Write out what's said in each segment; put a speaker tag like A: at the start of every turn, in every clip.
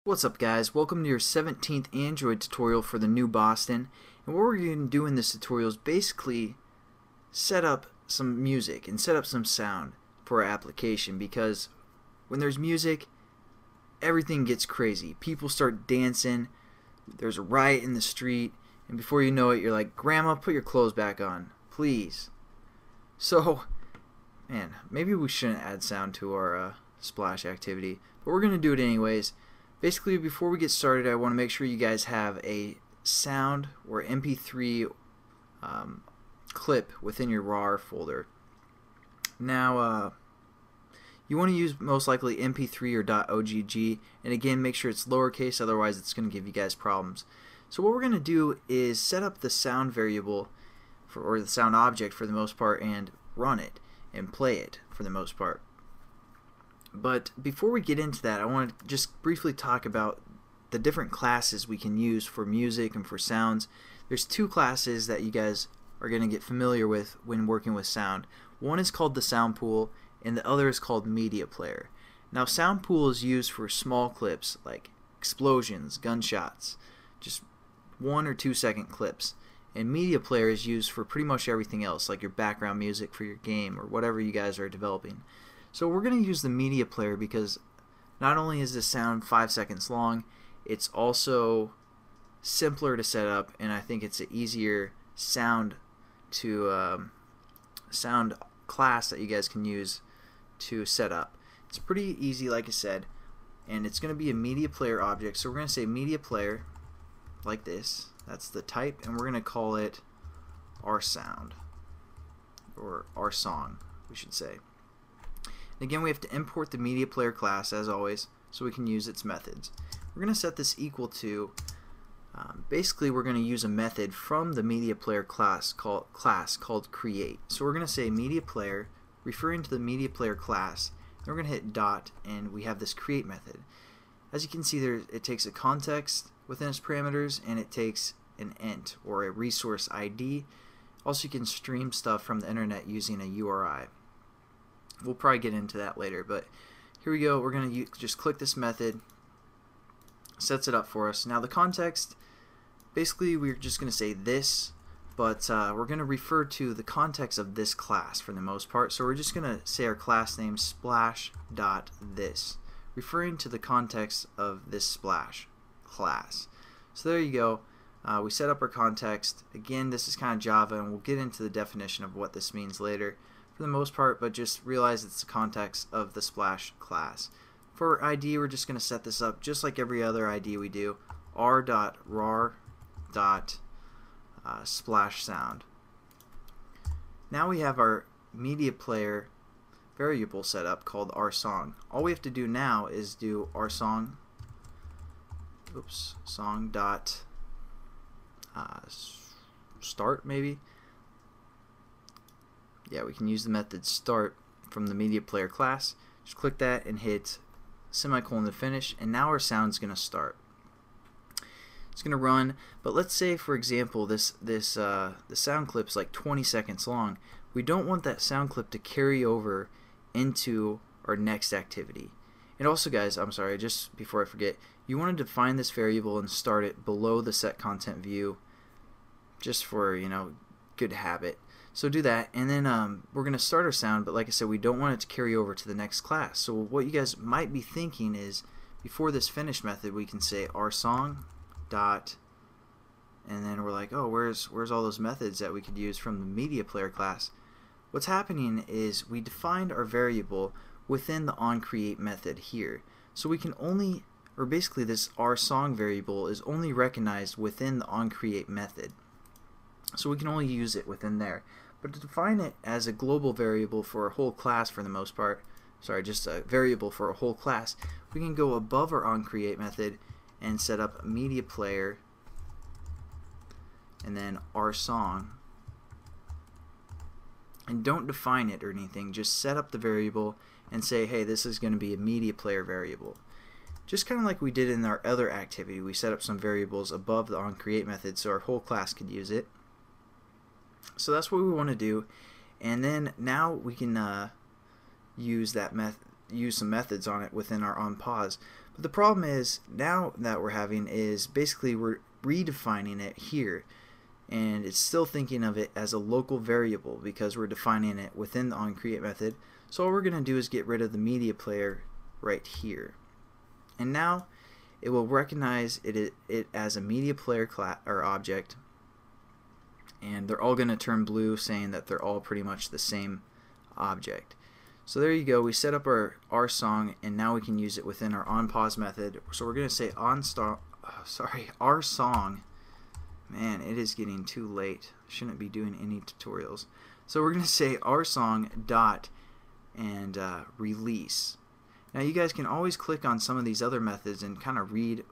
A: What's up guys, welcome to your 17th Android tutorial for the new Boston. And what we're going to do in this tutorial is basically set up some music and set up some sound for our application, because when there's music everything gets crazy. People start dancing, there's a riot in the street, and before you know it you're like, Grandma, put your clothes back on, please. So man, maybe we shouldn't add sound to our splash activity, but we're going to do it anyways. Basically, before we get started, I want to make sure you guys have a sound or MP3 clip within your RAR folder. Now, you want to use most likely MP3 or .ogg, and again, make sure it's lowercase, otherwise it's going to give you guys problems. So what we're going to do is set up the sound variable, or the sound object for the most part, and run it and play it for the most part. But before we get into that, I want to just briefly talk about the different classes we can use for music and for sounds. There's two classes that you guys are going to get familiar with when working with sound. One is called the sound pool, and the other is called MediaPlayer. Now, sound pool is used for small clips like explosions, gunshots, just 1 or 2 second clips. And MediaPlayer is used for pretty much everything else, like your background music for your game or whatever you guys are developing. So we're going to use the MediaPlayer because not only is the sound 5 seconds long, it's also simpler to set up, and I think it's an easier sound class that you guys can use to set up. It's pretty easy, like I said, and it's going to be a MediaPlayer object. So we're going to say MediaPlayer like this. That's the type, and we're going to call it our sound, or our song, we should say. Again, we have to import the MediaPlayer class as always, so we can use its methods. We're going to set this equal to, basically we're going to use a method from the MediaPlayer class called create. So we're going to say MediaPlayer, referring to the MediaPlayer class, and we're going to hit dot, and we have this create method. As you can see there, it takes a context within its parameters, and it takes an int, or a resource ID. Also, you can stream stuff from the internet using a URI. We'll probably get into that later, but here we go. We're going to just click this method, sets it up for us. Now the context, basically we're just going to say this, but we're going to refer to the context of this class for the most part. So we're just going to say our class name splash.this, referring to the context of this splash class. So there you go. We set up our context. Again, this is kind of Java, and we'll get into the definition of what this means later for the most part, but just realize it's the context of the splash class. For ID, we're just going to set this up just like every other ID we do, r.rar.splash sound. Now we have our MediaPlayer variable set up called our song. All we have to do now is do our song, song dot start maybe. Yeah, we can use the method start from the MediaPlayer class. Just click that and hit semicolon to finish, and now our sound's going to start. It's going to run, but let's say, for example, the sound clip's like 20 seconds long. We don't want that sound clip to carry over into our next activity. And also, guys, I'm sorry, just before I forget, you want to define this variable and start it below the set content view, just for, you know, good habit. So do that, and then we're going to start our sound, but like I said, we don't want it to carry over to the next class. So what you guys might be thinking is, before this finish method, we can say our song dot, and then we're like, oh, where's all those methods that we could use from the MediaPlayer class? What's happening is we defined our variable within the onCreate method here. So we can only, or basically this our song variable is only recognized within the onCreate method. So we can only use it within there. But to define it as a global variable for a whole class for the most part, sorry, just a variable for a whole class, we can go above our onCreate method and set up MediaPlayer and then our song. And don't define it or anything, just set up the variable and say, hey, this is going to be a MediaPlayer variable. Just kind of like we did in our other activity, we set up some variables above the onCreate method so our whole class could use it. So that's what we want to do, and then now we can use some methods on it within our onPause. But the problem is now that we're having is basically we're redefining it here, and it's still thinking of it as a local variable because we're defining it within the onCreate method. So all we're going to do is get rid of the media player right here, and now it will recognize it as a media player class or object, and they're all going to turn blue, saying that they're all pretty much the same object. So there you go, we set up our song, and now we can use it within our onPause method. So we're going to say our song. Man, it is getting too late. Shouldn't be doing any tutorials. So we're going to say our song dot and release. Now you guys can always click on some of these other methods and kind of read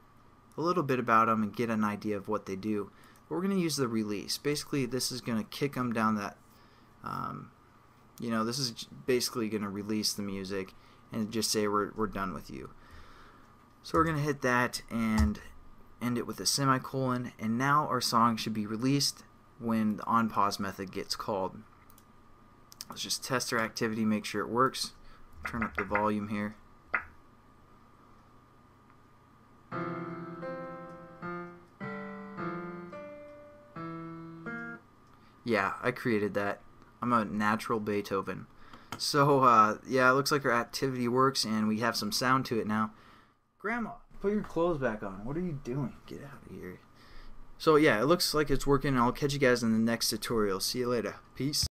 A: a little bit about them and get an idea of what they do. But we're going to use the release. Basically, this is going to kick them down that, this is basically going to release the music and just say we're done with you. So we're going to hit that and end it with a semicolon, and now our song should be released when the onPause method gets called. Let's just test our activity, make sure it works. Turn up the volume here. Yeah, I created that. I'm a natural Beethoven. So yeah, it looks like our activity works and we have some sound to it now. Grandma, put your clothes back on. What are you doing? Get out of here. So yeah, it looks like it's working, and I'll catch you guys in the next tutorial. See you later. Peace.